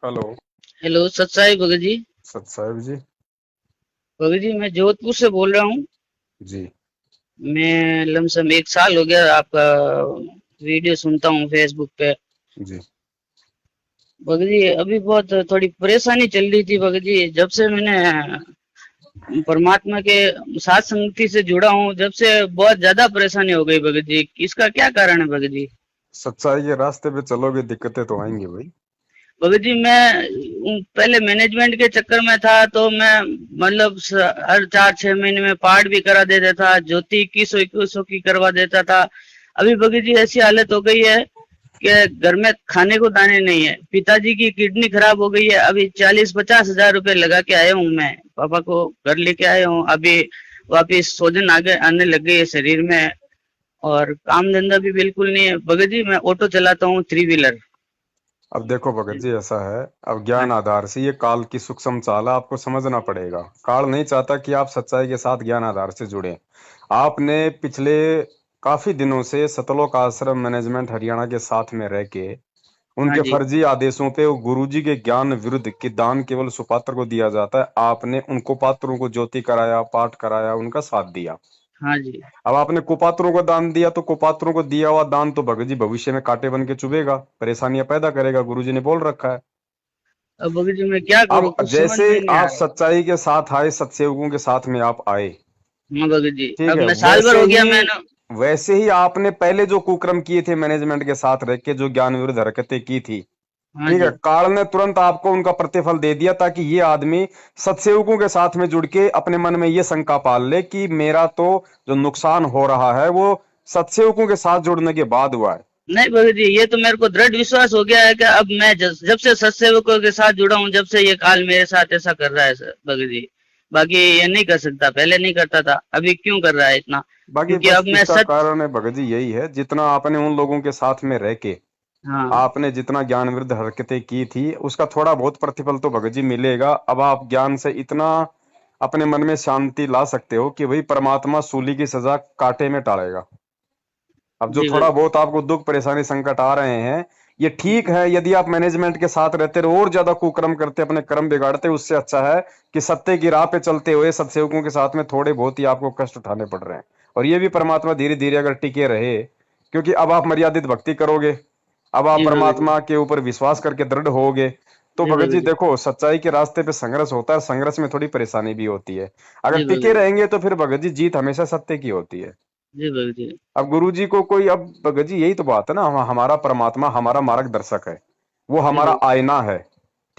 Hello. Hello सत साई भगत जी। सत साहिब जी। भगत जी मैं जोधपुर से बोल रहा हूँ। जी। मैं लमसम 1 साल हो गया आपका वीडियो सुनता हूँ फेसबुक पे। जी। भगत जी अभी बहुत थोड़ी परेशानी चल रही थी भगत जी, जब से मैंने परमात्मा के साथ संगति से जुड़ा हूँ, जब से बहुत ज्यादा परेशानी हो गई भगत जी। इसका क्या कारण है भगत जी? सच्चाई के रास्ते पे चलोगे दिक्कतें तो आएंगी भाई। भगत जी मैं पहले मैनेजमेंट के चक्कर में था, तो मैं मतलब हर 4-6 महीने में पाठ भी करा देता था, ज्योति 2100 की करवा देता था। अभी भगत जी ऐसी हालत हो गई है कि घर में खाने को दाने नहीं है। पिताजी की किडनी खराब हो गई है। अभी 40-50 हजार रुपए लगा के आया हूँ, मैं पापा को घर लेके आया हूँ। अभी वापिस सोजन आगे आने लग गई है शरीर में, और काम धंधा भी बिल्कुल नहीं है भगत जी। मैं ऑटो चलाता हूँ, 3 व्हीलर। अब देखो भगत जी, ऐसा है, अब हाँ ज्ञान जी। आधार से ये काल की सूक्ष्म चाल है, आपको समझना पड़ेगा। काल नहीं चाहता कि आप सच्चाई के साथ ज्ञान आधार से जुड़े। आपने पिछले काफी दिनों से सतलोक आश्रम मैनेजमेंट हरियाणा के साथ में रह के हाँ उनके जी। फर्जी आदेशों पे गुरुजी के ज्ञान विरुद्ध कि दान केवल सुपात्र को दिया जाता है, आपने उन कुपात्रों को ज्योति कराया, पाठ कराया, उनका साथ दिया। हाँ जी। अब आपने कुपात्रों को दान दिया तो कुपात्रों को दिया हुआ दान तो भगत जी भविष्य में कांटे बन के चुभेगा, परेशानियां पैदा करेगा, गुरुजी ने बोल रखा है। अब भगत जी मैं क्या करूँ, अब कुछ समझ जैसे में नहीं आ आप रहा। सच्चाई के साथ आए, सत्सेवकों के साथ में आप आए, हाँ भगत जी, ठीक अब है, मैं साल भर हो गया मैंने। वैसे ही आपने पहले जो कुकर्म किए थे मैनेजमेंट के साथ रह के, जो ज्ञान विरुद्ध हरकतें की थी, हाँ ठीक है, जी। काल ने तुरंत आपको उनका प्रतिफल दे दिया ताकि ये आदमी सत्सेवकों के साथ में जुड़ के अपने मन में ये शंका पाल ले कि मेरा तो जो नुकसान हो रहा है वो सत्सेवकों के साथ जुड़ने के बाद हुआ है। नहीं भगत जी, ये तो मेरे को दृढ़ विश्वास हो गया है कि अब मैं जब से सत्सेवकों के साथ जुड़ा हूँ, जब से ये काल मेरे साथ ऐसा कर रहा है भगत जी। बाकी ये नहीं कर सकता, पहले नहीं करता था, अभी क्यों कर रहा है इतना? बाकी क्योंकि बस अब मैं इसका सच। कारण है भगत जी यही है, जितना आपने उन लोगों के साथ में रह के हाँ। आपने जितना ज्ञान विरुद्ध हरकतें की थी उसका थोड़ा बहुत प्रतिफल तो भगत जी मिलेगा। अब आप ज्ञान से इतना अपने मन में शांति ला सकते हो कि भाई परमात्मा सूली की सजा कांटे में टालेगा। अब जो जी थोड़ा भगत। बहुत आपको दुख परेशानी संकट आ रहे हैं, ये ठीक है। यदि आप मैनेजमेंट के साथ रहते रहो और ज्यादा कुकर्म करते, अपने कर्म बिगाड़ते, उससे अच्छा है कि सत्य की राह पे चलते हुए सत्सेवकों के साथ में थोड़े बहुत ही आपको कष्ट उठाने पड़ रहे हैं। और ये भी परमात्मा धीरे धीरे अगर टिके रहे, क्योंकि अब आप मर्यादित भक्ति करोगे, अब आप जी भगत जी। परमात्मा के ऊपर विश्वास करके दृढ़ होगे, तो जी भगत जी भगत जी। देखो, सच्चाई के रास्ते पे संघर्ष होता है, संघर्ष में थोड़ी परेशानी भी होती है। अगर जी टिके भगत जी। रहेंगे तो फिर भगत जी जीत हमेशा सत्य की होती है। जी भगत जी। अब गुरु जी को कोई, अब भगत जी यही तो बात है ना, हमारा परमात्मा हमारा मार्गदर्शक है, वो जी हमारा भगत। आईना है,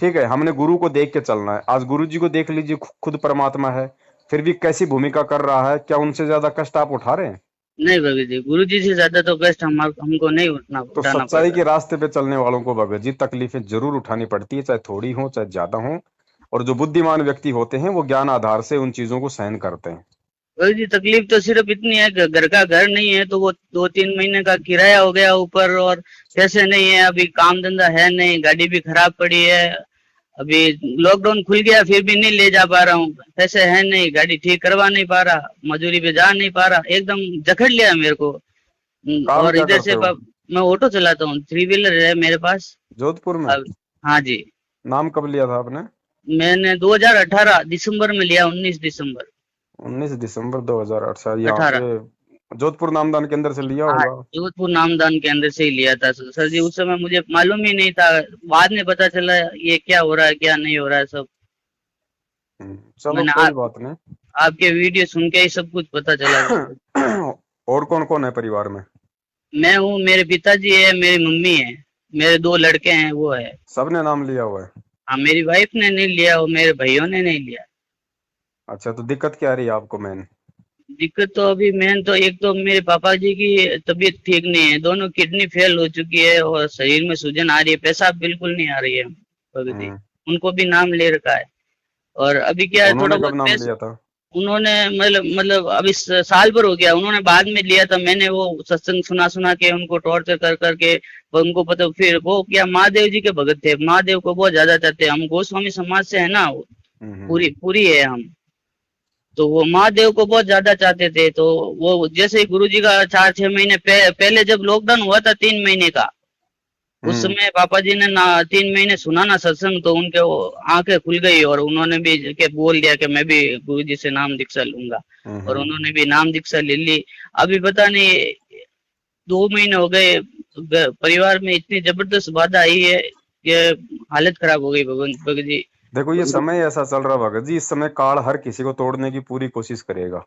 ठीक है, हमने गुरु को देख के चलना है। आज गुरु जी को देख लीजिए, खुद परमात्मा है, फिर भी कैसी भूमिका कर रहा है, क्या उनसे ज्यादा कष्ट आप उठा रहे हैं? नहीं भगत जी, गुरु जी से ज्यादा तो कष्ट हमको नहीं तो उठाना पड़ सच्चाई रहा के है। रास्ते पे चलने वालों को भगत जी तकलीफें जरूर उठानी पड़ती है, चाहे थोड़ी हो चाहे ज्यादा हो। और जो बुद्धिमान व्यक्ति होते हैं वो ज्ञान आधार से उन चीजों को सहन करते हैं। भाई जी तकलीफ तो सिर्फ इतनी है कि घर का घर नहीं है, तो वो 2-3 महीने का किराया हो गया ऊपर, और पैसे नहीं है, अभी काम धंधा है नहीं, गाड़ी भी खराब पड़ी है। अभी लॉकडाउन खुल गया फिर भी नहीं ले जा पा रहा हूँ, पैसे है नहीं, गाड़ी ठीक करवा नहीं पा रहा, मजदूरी पे जा नहीं पा रहा, एकदम जकड़ लिया मेरे को। काम और क्या इधर करते से हो? मैं ऑटो चलाता हूँ, 3 व्हीलर है मेरे पास। जोधपुर में? अब हाँ जी। नाम कब लिया था आपने? मैंने 2018 दिसंबर में लिया, 19 दिसंबर 19 दिसंबर 2008 से यहाँ 18। पे जोधपुर नामदान केंद्र से लिया हाँ, होगा। जोधपुर नामदान के अंदर से ही लिया था सर जी। उस समय मुझे मालूम ही नहीं था, बाद में पता चला ये क्या हो रहा है क्या नहीं हो रहा है सब। चलो मैंने कोई बात नहीं। आपके वीडियो सुन के ही सब कुछ पता चला सर। और कौन कौन है परिवार में? मैं हूँ, मेरे पिताजी है, मेरी मम्मी है, मेरे 2 लड़के हैं, वो है। सबने नाम लिया हुआ है? हाँ, मेरी वाइफ ने नहीं लिया और मेरे भाइयों ने नहीं लिया। अच्छा, तो दिक्कत क्या आ रही है आपको मेन? दिक्कत तो अभी मेन तो, एक तो मेरे पापा जी की तबीयत ठीक नहीं है, दोनों किडनी फेल हो चुकी है और शरीर में सूजन आ रही है, पेशाब बिल्कुल नहीं आ रही है भगत जी। हम्म। उनको भी नाम ले रखा है। और अभी क्या है, थोड़ा उन्होंने कब बहुत नाम पैसे लिया था? उन्होंने मतलब अभी साल भर हो गया, उन्होंने बाद में लिया था। मैंने वो सत्संग सुना सुना के उनको टॉर्चर कर करके, वो उनको पता, फिर वो क्या महादेव जी के भगत थे, महादेव को बहुत ज्यादा चाहते हैं। हम गोस्वामी समाज से है ना, पूरी हम्म। पूरी है हम। तो वो महादेव को बहुत ज्यादा चाहते थे, तो वो जैसे ही गुरु जी का 4-6 महीने पहले जब लॉकडाउन हुआ था 3 महीने का, उस हम्म। समय पापा जी ने ना 3 महीने सुना ना सत्संग, तो उनके वो आंखें खुल गई और उन्होंने भी के बोल दिया कि मैं भी गुरु जी से नाम दीक्षा लूंगा। और हम्म। उन्होंने भी नाम दीक्षा ले ली। अभी पता नहीं 2 महीने हो गए, परिवार में इतनी जबरदस्त बाधा आई है कि हालत खराब हो गई भगवान भगत जी। देखो ये समय ऐसा चल रहा भगत जी, इस समय काल हर किसी को तोड़ने की पूरी कोशिश करेगा।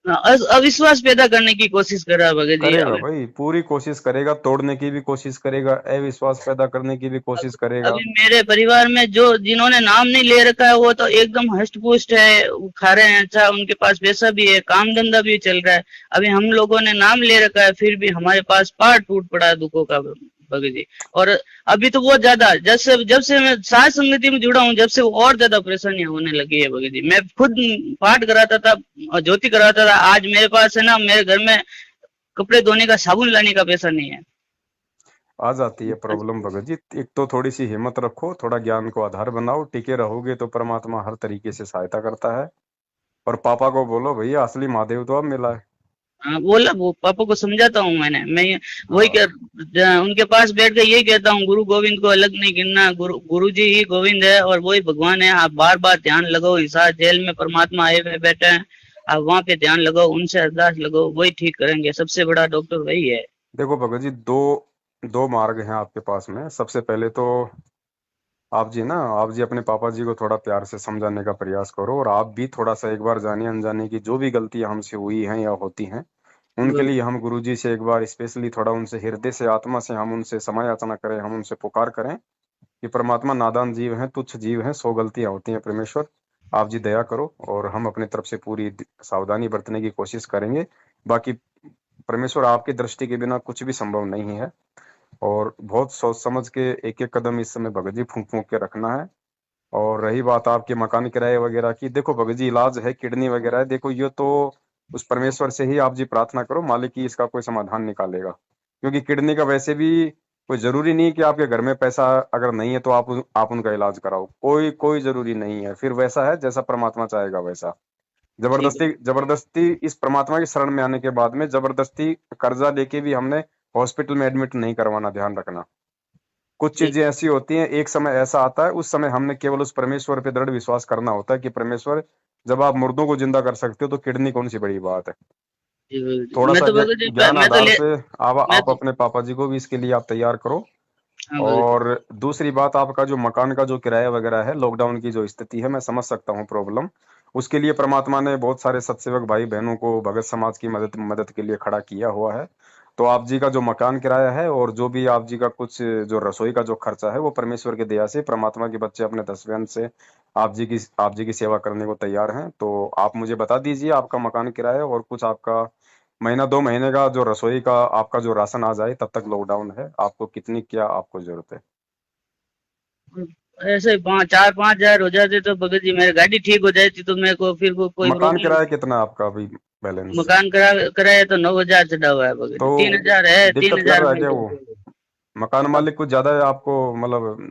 अविश्वास पैदा करने की कोशिश कर रहा है भगत जी करेगा अभी। भाई, पूरी कोशिश करेगा, तोड़ने की भी कोशिश करेगा, अविश्वास पैदा करने की भी कोशिश करेगा। अभी मेरे परिवार में जो जिन्होंने नाम नहीं ले रखा है वो तो एकदम हष्ट पुष्ट है, वो खा रहे हैं अच्छा, उनके पास पैसा भी है, काम धंधा भी चल रहा है। अभी हम लोगों ने नाम ले रखा है फिर भी हमारे पास पहाड़ टूट पड़ा है दुखों का भगत जी। और अभी तो बहुत ज्यादा, जब से मैं साथ संगति में जुड़ा हूँ, जब से वो और ज्यादा परेशानियां होने लगी है भगत जी। मैं खुद पाठ कराता था और ज्योति कराता था, आज मेरे पास है ना, मेरे घर में कपड़े धोने का साबुन लाने का पैसा नहीं है। आ जाती है प्रॉब्लम भगत जी। एक तो थोड़ी सी हिम्मत रखो, थोड़ा ज्ञान को आधार बनाओ, टिके रहोगे तो परमात्मा हर तरीके से सहायता करता है। और पापा को बोलो भैया असली महादेव तो अब मिला है। हाँ, बोला वो पापा को समझाता हूँ मैंने, मैं वही हाँ। उनके पास बैठ के यही कहता हूँ, गुरु गोविंद को अलग नहीं गिनना, गुरु जी ही गोविंद है और वही भगवान है। आप बार बार ध्यान लगाओ, हिसार जेल में परमात्मा आए हुए बैठे हैं, आप वहां पे ध्यान लगाओ, उनसे अरदास लगाओ, वही ठीक करेंगे। सबसे बड़ा डॉक्टर वही है। देखो भगत जी, दो दो मार्ग हैं आपके पास में। सबसे पहले तो आप जी अपने पापा जी को थोड़ा प्यार से समझाने का प्रयास करो, और आप भी थोड़ा सा एक बार जाने अनजाने की जो भी गलतियां हमसे हुई हैं या होती हैं, उनके लिए हम गुरु जी से एक बार स्पेशली थोड़ा उनसे हृदय से आत्मा से हम उनसे क्षमा याचना करें, हम उनसे पुकार करें कि परमात्मा नादान जीव हैं, तुच्छ जीव हैं, 100 गलतियां होती हैं परमेश्वर, आप जी दया करो। और हम अपनी तरफ से पूरी सावधानी बरतने की कोशिश करेंगे। बाकी परमेश्वर आपकी दृष्टि के बिना कुछ भी संभव नहीं है। और बहुत सोच समझ के एक एक कदम इस समय भगत जी फूंक फूंक के रखना है। और रही बात आपके मकान किराए वगैरह की, देखो भगत जी इलाज है, किडनी वगैरह है, देखो ये तो उस परमेश्वर से ही आप जी प्रार्थना करो, मालिक ही इसका कोई समाधान निकालेगा। क्योंकि किडनी का वैसे भी कोई जरूरी नहीं कि आपके घर में पैसा अगर नहीं है तो आप उनका इलाज कराओ, कोई कोई जरूरी नहीं है। फिर वैसा है जैसा परमात्मा चाहेगा वैसा। ठीक है। जबरदस्ती जबरदस्ती इस परमात्मा की शरण में आने के बाद में जबरदस्ती कर्जा लेके भी हमने हॉस्पिटल में एडमिट नहीं करवाना, ध्यान रखना। कुछ ठीक चीजें ऐसी होती हैं, एक समय ऐसा आता है, उस समय हमने केवल उस परमेश्वर पे दृढ़ विश्वास करना होता है कि परमेश्वर, जब आप मुर्दों को जिंदा कर सकते हो तो किडनी कौन सी बड़ी बात है। जी भगत जी। थोड़ा मैं सा तो भगत जी ज्ञान मैं तो आधार ले से मैं आप तो अपने पापा जी को भी इसके लिए आप तैयार करो। हाँ भगत जी। और दूसरी बात, आपका जो मकान का जो किराया वगैरह है, लॉकडाउन की जो स्थिति है, मैं समझ सकता हूँ प्रॉब्लम। उसके लिए परमात्मा ने बहुत सारे सत्सेवक भाई बहनों को भगत समाज की मदद मदद के लिए खड़ा किया हुआ है। तो आप जी का जो मकान किराया है और जो भी आप जी का कुछ जो रसोई का जो खर्चा है, वो परमेश्वर की दया से परमात्मा के बच्चे अपने दसवें से आप जी की सेवा करने को तैयार हैं। तो आप मुझे बता दीजिए आपका मकान किराया, और कुछ आपका महीना 2 महीने का जो रसोई का आपका जो राशन आ जाए, तब तक लॉकडाउन है, आपको कितनी क्या आपको जरूरत है। ऐसे ही 4-5 हजार हो जाते तो भगत जी मेरी गाड़ी ठीक हो जाती तो मेरे को फिर कोई मकान प्रॉब्लम। किराया कितना है आपका अभी बैलेंस। मकान कराया तो 9 हजार चढ़ा हुआ है भगत तो जी, 3 हजार है, तीन दिक्कत कर हजार रहा है में। क्या वो मकान मालिक, कुछ ज्यादा है आपको मतलब हाँ,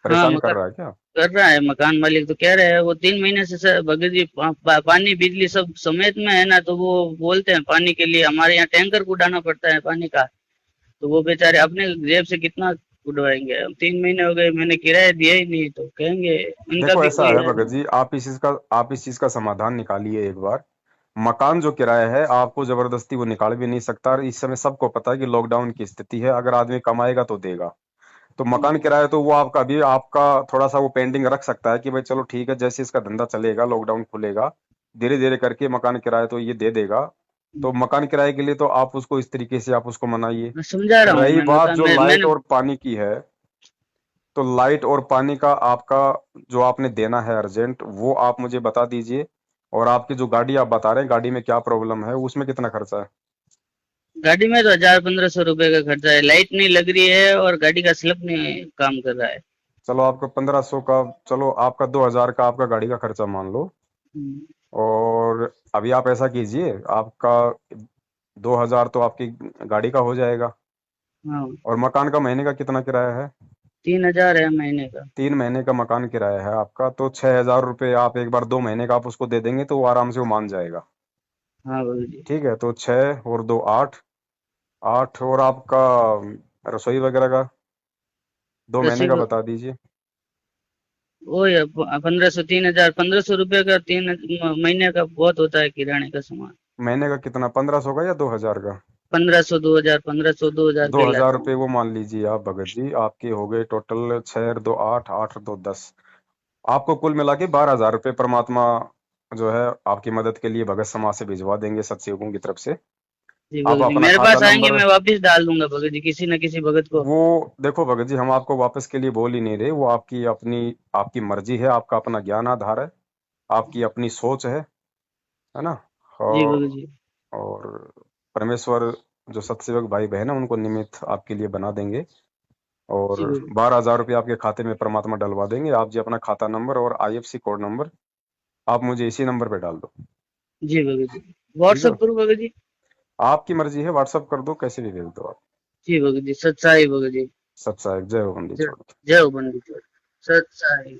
परेशान कर मकान रहा है क्या। कर रहा है मकान मालिक, तो कह रहे हैं वो 3 महीने से सर भगत जी पानी बिजली सब समेत में है ना, तो वो बोलते हैं पानी के लिए हमारे यहाँ टैंकर को उड़ाना पड़ता है पानी का। तो वो बेचारे अपने जेब से कितना उड़वाएंगे। अब 3 महीने हो गए मैंने किराया दिया ही नहीं, तो कहेंगे इनका देखो भी ऐसा कोई है है। भगत जी, आप इस चीज का समाधान निकालिए एक बार। मकान जो किराया है आपको जबरदस्ती वो निकाल भी नहीं सकता, और इस समय सबको पता है कि लॉकडाउन की स्थिति है, अगर आदमी कमाएगा तो देगा। तो मकान किराया तो वो आपका अभी आपका थोड़ा सा वो पेंडिंग रख सकता है कि भाई चलो ठीक है, जैसे इसका धंधा चलेगा, लॉकडाउन खुलेगा, धीरे धीरे करके मकान किराया तो ये दे देगा। तो मकान किराए के लिए तो आप उसको इस तरीके से आप उसको मनाइए। मैं समझा रहा हूँ, रही मैं बात मकान जो में लाइट मैंने। और पानी की है, तो लाइट और पानी का आपका जो आपने देना है अर्जेंट, वो आप मुझे बता दीजिए। और आपकी जो गाड़ी आप बता रहे हैं, गाड़ी में क्या प्रॉब्लम है, उसमें कितना खर्चा है। गाड़ी में तो 1000-1500 रुपए का खर्चा है, लाइट नहीं लग रही है और गाड़ी का स्लप नहीं काम कर रहा है। चलो आपका 1500 का, चलो आपका 2000 का आपका गाड़ी का खर्चा मान लो। हम्म, और अभी आप ऐसा कीजिए, आपका 2000 तो आपकी गाड़ी का हो जाएगा। हाँ, और मकान का महीने का कितना किराया है। 3000 है महीने का। 3 महीने का मकान किराया है आपका, तो 6000 रुपये आप एक बार 2 महीने का आप उसको दे देंगे तो वो आराम से वो मान जाएगा। हाँ बाबू जी। ठीक है, तो 6 और 2 8, 8 और आपका रसोई वगैरह का 2 महीने रसीद का बता दीजिए। वो 1500 3000 1500 रुपये का 3 महीने का बहुत होता है किराने का सामान। महीने का कितना, 1500 का या 2000 का? 1500 2000 1500 2000 दो के हजार लाता रुपये हूँ। वो मान लीजिए आप भगत जी, आपके हो गए टोटल 6 और 2 8, 8 और 2 10। आपको कुल मिला के 12,000 रुपये परमात्मा जो है आपकी मदद के लिए भगत समाज से भिजवा देंगे, सत्संगों की तरफ से। जी आप भगत जी, अपना मेरे खाता पास आएंगे, नंबर, मैं वापस डाल दूंगा भगत जी, किसी न किसी भगत को। वो देखो भगत जी, हम आपको वापस के लिए बोल ही नहीं रहे, वो आपकी अपनी आपकी मर्जी है, आपका अपना ज्ञान आधार है, आपकी अपनी सोच है ना। जी और भगत जी। और परमेश्वर जो सत्सेवक भाई बहन है उनको निमित्त आपके लिए बना देंगे। और जी भगत 12,000 रुपये आपके खाते में परमात्मा डलवा देंगे। आप जी अपना खाता नंबर और IFC कोड नंबर आप मुझे इसी नंबर पे डाल दो। जी भगत जी। ठीक है, व्हाट्सअप करूँ भगत जी? आपकी मर्जी है, व्हाट्सअप कर दो, कैसे भी भेज दो आप। जी भगत जी, सच्चाई भगत जी। सत्साई, जय हो बंदी जय छोड़। जय हो बंदी छोड़। सच्चाई।